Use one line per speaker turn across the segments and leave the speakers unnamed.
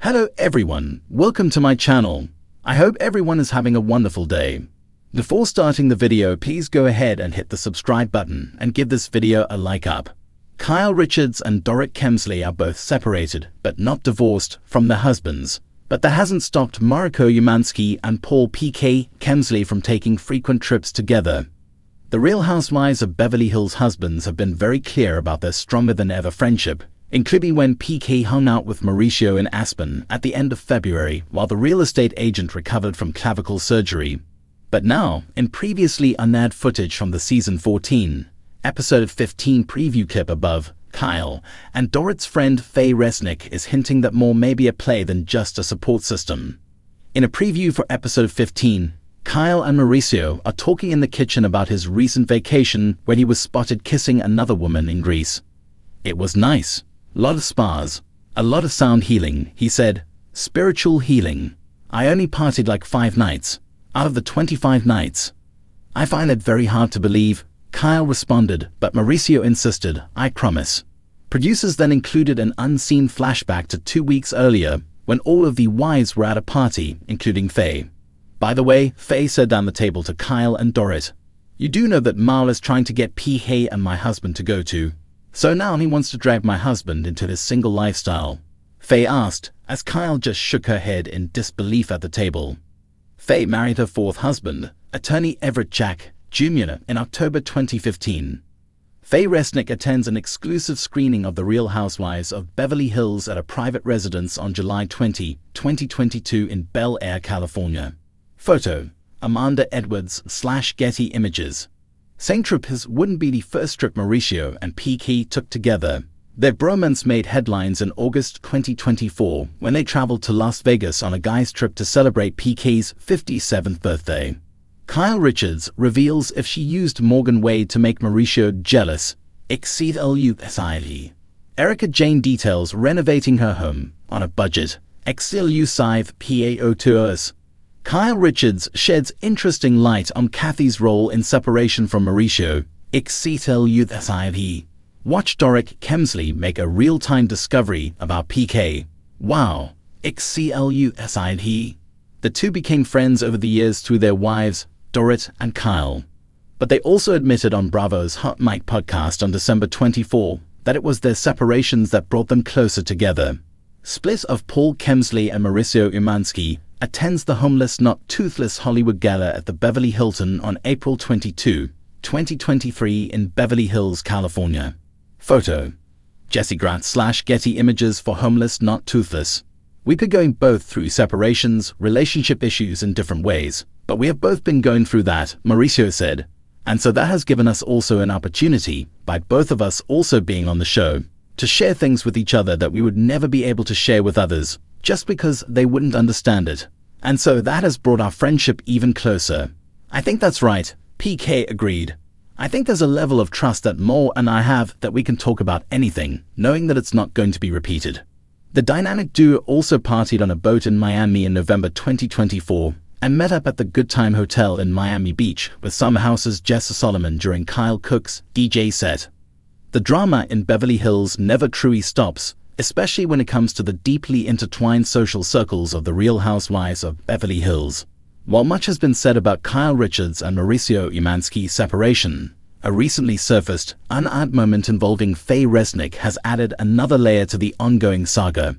Hello everyone, welcome to my channel. I hope everyone is having a wonderful day. Before starting the video, please go ahead and hit the subscribe button and give this video a like up. Kyle Richards and Dorrit Kemsley are both separated, but not divorced, from their husbands. But that hasn't stopped Mauricio Umansky and Paul P.K. Kemsley from taking frequent trips together. The Real Housewives of Beverly Hills husbands have been very clear about their stronger-than-ever friendship, including when P.K. hung out with Mauricio in Aspen at the end of February while the real estate agent recovered from clavicle surgery. But now, in previously unaired footage from the season 14, episode 15 preview clip above, Kyle and Dorrit's friend Faye Resnick is hinting that more may be at play than just a support system. In a preview for episode 15, Kyle and Mauricio are talking in the kitchen about his recent vacation when he was spotted kissing another woman in Greece. "It was nice. Lot of spas. A lot of sound healing," he said. "Spiritual healing. I only partied like 5 nights out of the 25 nights." "I find it very hard to believe," Kyle responded, but Mauricio insisted, "I promise." Producers then included an unseen flashback to 2 weeks earlier when all of the wives were at a party, including Faye. "By the way," Faye said down the table to Kyle and Dorrit, "you do know that Mal is trying to get P.K. and my husband to go to. So now he wants to drag my husband into his single lifestyle?" Faye asked, as Kyle just shook her head in disbelief at the table. Faye married her 4th husband, attorney Everett Jack, Jr., in October 2015. Faye Resnick attends an exclusive screening of The Real Housewives of Beverly Hills at a private residence on July 20, 2022 in Bel Air, California. Photo: Amanda Edwards/Getty Images. Saying trip his wouldn't be the first trip Mauricio and P.K. took together. Their bromance made headlines in August 2024 when they traveled to Las Vegas on a guy's trip to celebrate P.K.'s 57th birthday. Kyle Richards reveals if she used Morgan Wade to make Mauricio jealous. Erica Jane details renovating her home on a budget. PAO2OS. Kyle Richards sheds interesting light on Kathy's role in separation from Mauricio. Watch Dorrit Kemsley make a real-time discovery about P.K. Wow. The two became friends over the years through their wives, Dorrit and Kyle. But they also admitted on Bravo's Hot Mic podcast on December 24 that it was their separations that brought them closer together. Split of Paul Kemsley and Mauricio Umansky attends the Homeless Not Toothless Hollywood Gala at the Beverly Hilton on April 22, 2023 in Beverly Hills, California. Photo: Jesse Grant/Getty Images for Homeless Not Toothless. "We've been going both through separations, relationship issues in different ways, but we have both been going through that," Mauricio said. "And so that has given us also an opportunity, by both of us also being on the show, to share things with each other that we would never be able to share with others, just because they wouldn't understand it. And so that has brought our friendship even closer." "I think that's right," P.K. agreed. "I think there's a level of trust that Mo and I have that we can talk about anything, knowing that it's not going to be repeated." The dynamic duo also partied on a boat in Miami in November 2024 and met up at the Good Time Hotel in Miami Beach with Summer House's Jessa Solomon during Kyle Cook's DJ set. The drama in Beverly Hills never truly stops, especially when it comes to the deeply intertwined social circles of the Real Housewives of Beverly Hills. While much has been said about Kyle Richards and Mauricio Umansky's separation, a recently surfaced, unaired moment involving Faye Resnick has added another layer to the ongoing saga.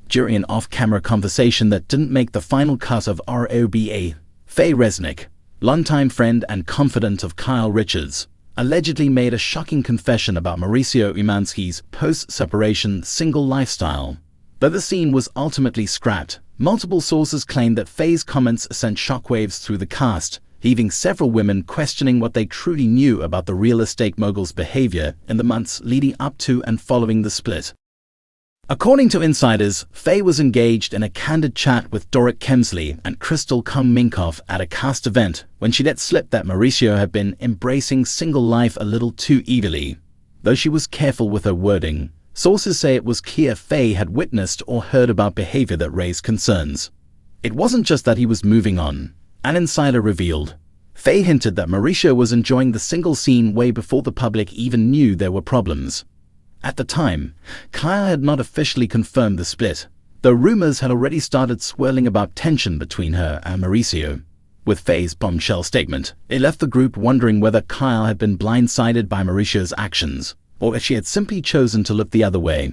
During an off-camera conversation that didn't make the final cut of ROBA, Faye Resnick, longtime friend and confidant of Kyle Richards, allegedly made a shocking confession about Mauricio Umansky's post-separation single lifestyle. Though the scene was ultimately scrapped, multiple sources claimed that Faye's comments sent shockwaves through the cast, leaving several women questioning what they truly knew about the real estate mogul's behavior in the months leading up to and following the split. According to insiders, Faye was engaged in a candid chat with Dorrit Kemsley and Crystal Minkoff at a cast event when she let slip that Mauricio had been embracing single life a little too eagerly. Though she was careful with her wording, sources say it was clear Faye had witnessed or heard about behavior that raised concerns. It wasn't just that he was moving on, an insider revealed. Faye hinted that Mauricio was enjoying the single scene way before the public even knew there were problems. At the time, Kyle had not officially confirmed the split, though rumors had already started swirling about tension between her and Mauricio. With Faye's bombshell statement, it left the group wondering whether Kyle had been blindsided by Mauricio's actions, or if she had simply chosen to look the other way.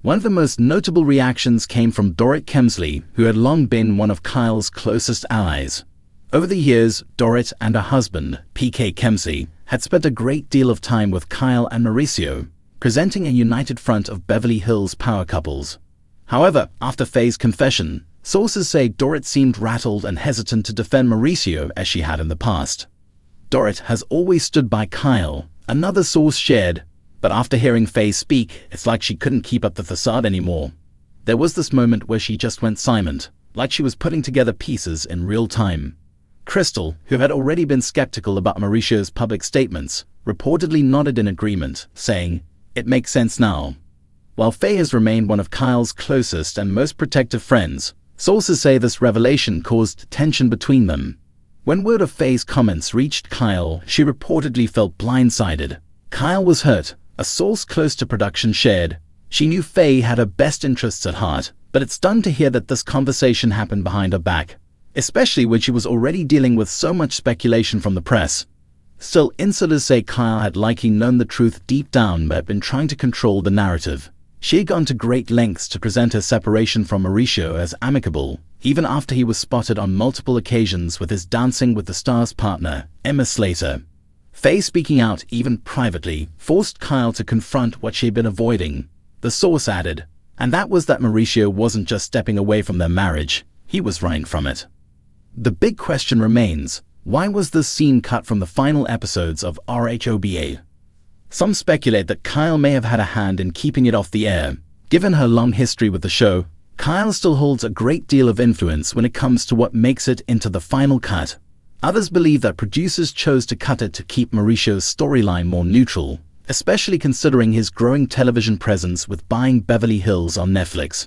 One of the most notable reactions came from Dorrit Kemsley, who had long been one of Kyle's closest allies. Over the years, Dorrit and her husband, PK Kemsley, had spent a great deal of time with Kyle and Mauricio, presenting a united front of Beverly Hills power couples. However, after Faye's confession, sources say Dorrit seemed rattled and hesitant to defend Mauricio as she had in the past. Dorrit has always stood by Kyle, another source shared, but after hearing Faye speak, it's like she couldn't keep up the facade anymore. There was this moment where she just went silent, like she was putting together pieces in real time. Crystal, who had already been skeptical about Mauricio's public statements, reportedly nodded in agreement, saying, "It makes sense now." While Faye has remained one of Kyle's closest and most protective friends, sources say this revelation caused tension between them. When word of Faye's comments reached Kyle, she reportedly felt blindsided. Kyle was hurt, a source close to production shared. She knew Faye had her best interests at heart, but it stunned to hear that this conversation happened behind her back, especially when she was already dealing with so much speculation from the press. Still, insiders say Kyle had likely known the truth deep down but had been trying to control the narrative. She had gone to great lengths to present her separation from Mauricio as amicable, even after he was spotted on multiple occasions with his Dancing with the Stars partner, Emma Slater. Faye speaking out, even privately, forced Kyle to confront what she had been avoiding. The source added, and that was that Mauricio wasn't just stepping away from their marriage, he was running from it. The big question remains, why was this scene cut from the final episodes of RHOBA? Some speculate that Kyle may have had a hand in keeping it off the air. Given her long history with the show, Kyle still holds a great deal of influence when it comes to what makes it into the final cut. Others believe that producers chose to cut it to keep Mauricio's storyline more neutral, especially considering his growing television presence with buying Beverly Hills on Netflix.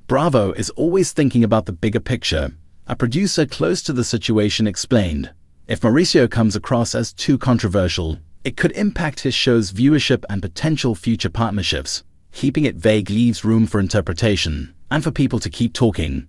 Bravo is always thinking about the bigger picture. A producer close to the situation explained, "If Mauricio comes across as too controversial, it could impact his show's viewership and potential future partnerships. Keeping it vague leaves room for interpretation, and for people to keep talking."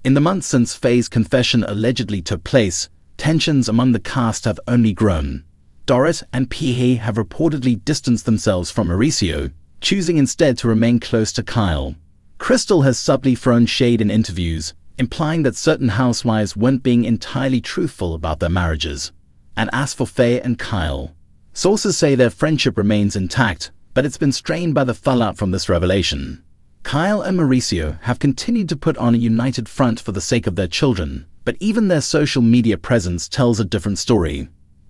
In the months since Faye's confession allegedly took place, tensions among the cast have only grown. Dorrit and PK have reportedly distanced themselves from Mauricio, choosing instead to remain close to Kyle. Crystal has subtly thrown shade in interviews, implying that certain housewives weren't being entirely truthful about their marriages. And as for Faye and Kyle, sources say their friendship remains intact, but it's been strained by the fallout from this revelation. Kyle and Mauricio have continued to put on a united front for the sake of their children, but even their social media presence tells a different story.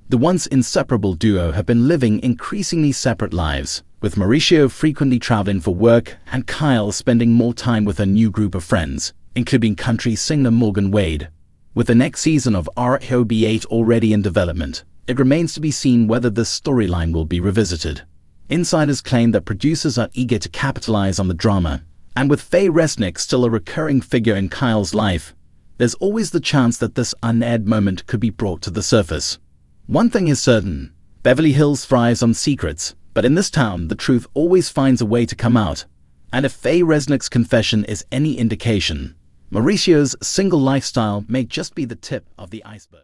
The once inseparable duo have been living increasingly separate lives, with Mauricio frequently traveling for work and Kyle spending more time with a new group of friends, including country singer Morgan Wade. With the next season of RHOB8 already in development, it remains to be seen whether this storyline will be revisited. Insiders claim that producers are eager to capitalize on the drama, and with Faye Resnick still a recurring figure in Kyle's life, there's always the chance that this unaired moment could be brought to the surface. One thing is certain, Beverly Hills thrives on secrets, but in this town the truth always finds a way to come out. And if Faye Resnick's confession is any indication, Mauricio's single lifestyle may just be the tip of the iceberg.